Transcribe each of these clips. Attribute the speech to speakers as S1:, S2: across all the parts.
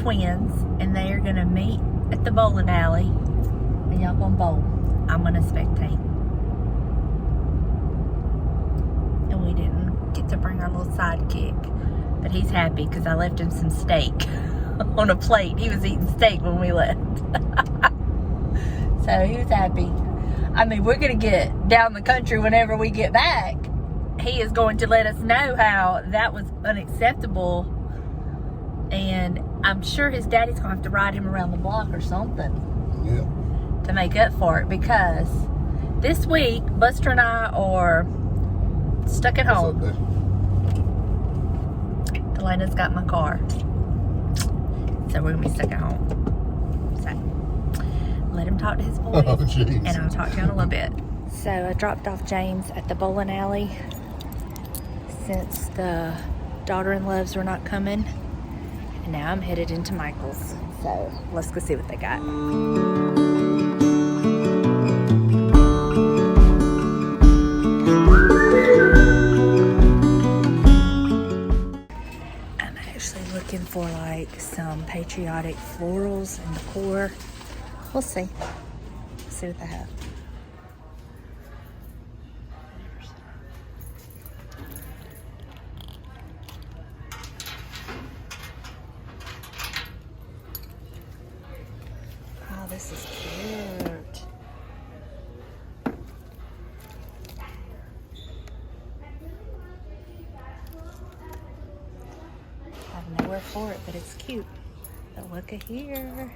S1: twins, and they are going to meet at the bowling alley, and y'all going to bowl. I'm going to spectate. And we didn't get to bring our little sidekick, but he's happy because I left him some steak on a plate. He was eating steak when we left. So he was happy. I mean, we're going to get down the country whenever we get back. He is going to let us know how that was unacceptable. And I'm sure his daddy's going to have to ride him around the block or something.
S2: Yeah.
S1: To make up for it. Because this week, Buster and I are stuck at home. Elena's got my car. So we're going to be stuck at home. So, let him talk to his boys.
S2: Oh, jeez.
S1: And I'll talk to you in a little bit. So I dropped off James at the bowling alley since the daughter-in-laws were not coming. And now I'm headed into Micheal's. So let's go see what they got. I'm actually looking for like some patriotic florals and decor. We'll see. See what they have. Oh, this is cute. I have nowhere for it, but it's cute. But look at here.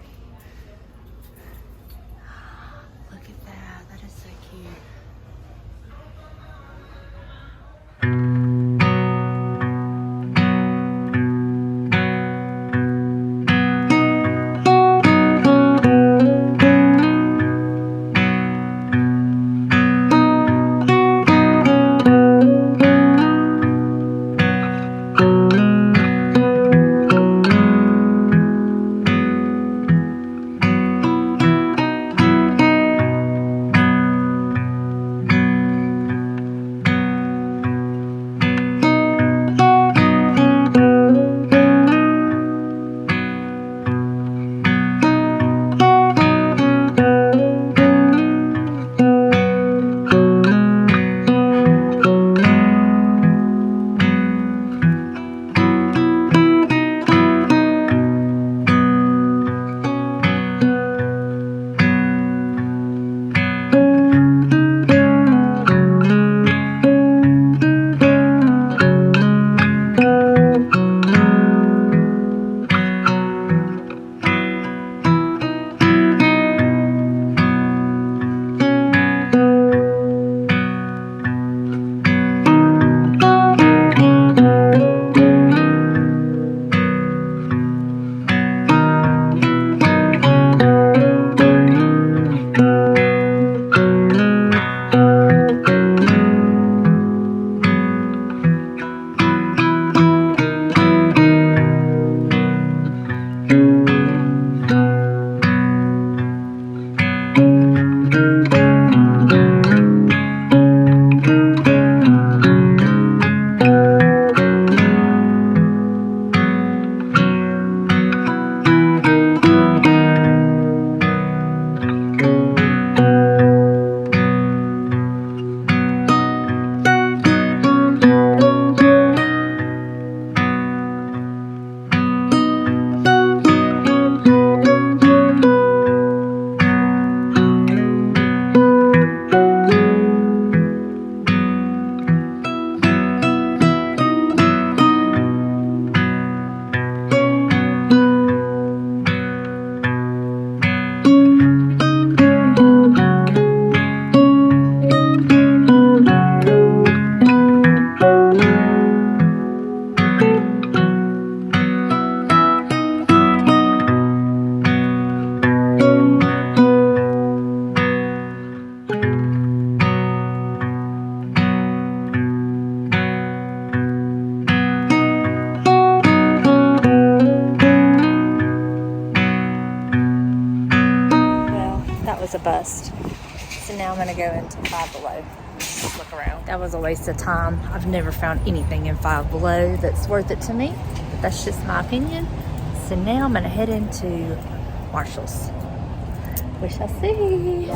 S1: Look at that. That is so cute. Was a bust. So now I'm going to go into Five Below. Just look around. That was a waste of time. I've never found anything in Five Below that's worth it to me. But that's just my opinion. So now I'm gonna head into Marshall's. We shall see.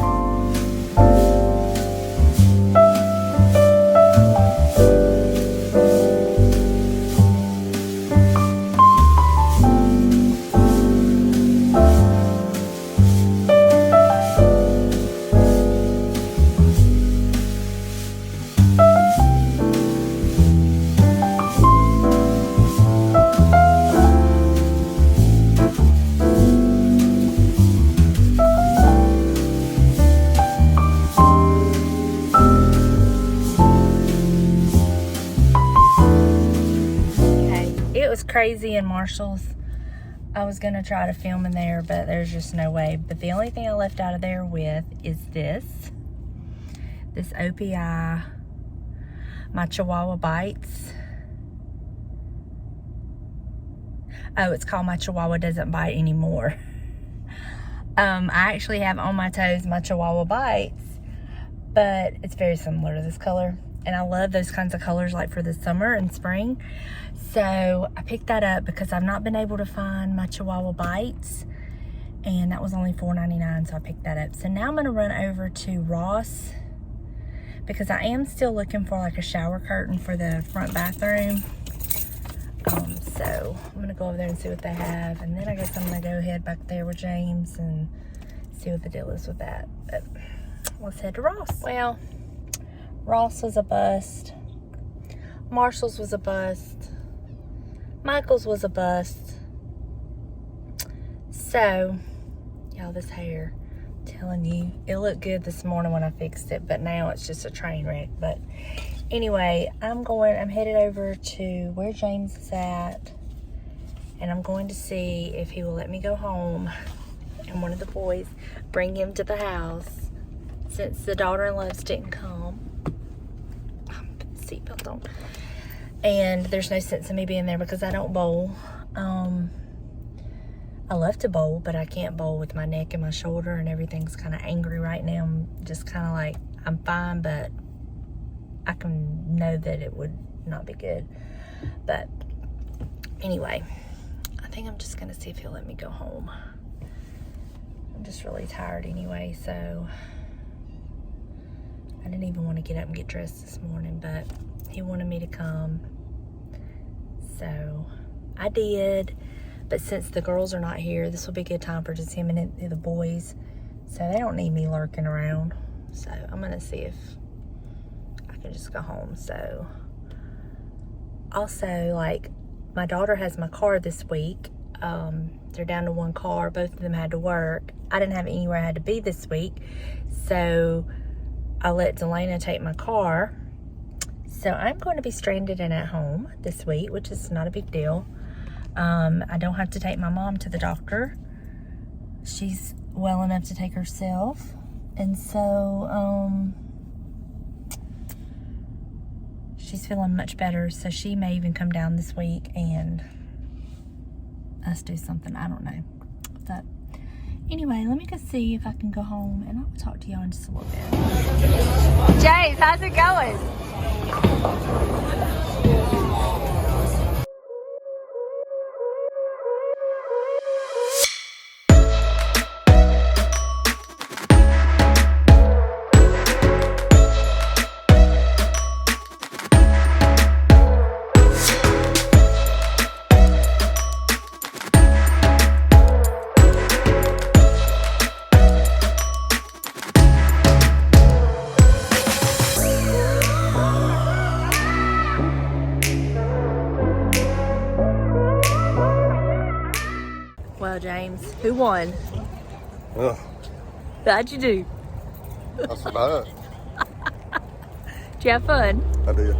S1: Crazy in Marshall's. I was gonna try to film in there, but there's just no way. But the only thing I left out of there with is this OPI my Chihuahua Bites. Oh, it's called My Chihuahua Doesn't Bite Anymore. I actually have on my toes my Chihuahua Bites, but it's very similar to this color. And I love those kinds of colors like for the summer and spring. So I picked that up because I've not been able to find my Chihuahua Bites. And that was only $4.99, so I picked that up. So now I'm gonna run over to Ross because I am still looking for like a shower curtain for the front bathroom. So I'm gonna go over there and see what they have. And then I guess I'm gonna go head back there with James and see what the deal is with that. But let's head to Ross. Well, Ross was a bust. Marshall's was a bust. Michael's was a bust. So, y'all, this hair, I'm telling you, it looked good this morning when I fixed it, but now it's just a train wreck. But anyway, I'm headed over to where James is at, and I'm going to see if he will let me go home and one of the boys bring him to the house since the daughter-in-laws didn't come. Put the seatbelt on. And there's no sense in me being there because I don't bowl. I love to bowl, but I can't bowl with my neck and my shoulder, and everything's kind of angry right now. I'm just kind of like, I'm fine, but I can know that it would not be good. But anyway, I think I'm just gonna see if he'll let me go home. I'm just really tired anyway, so I didn't even want to get up and get dressed this morning, but he wanted me to come, so I did. But since the girls are not here, this will be a good time for just him and the boys, so they don't need me lurking around. So I'm gonna see if I can just go home. So also, like, my daughter has my car this week. They're down to one car. Both of them had to work. I didn't have anywhere I had to be this week, so I let Delana take my car. So I'm going to be stranded and at home this week, which is not a big deal. I don't have to take my mom to the doctor. She's well enough to take herself. And so, she's feeling much better. So she may even come down this week and us do something. I don't know. But anyway, let me go see if I can go home, and I'll talk to y'all in just a little bit. James, how's it going? Well, James, who won?
S2: Ugh.
S1: How'd you do?
S2: That's about it.
S1: Did you have fun?
S2: I did.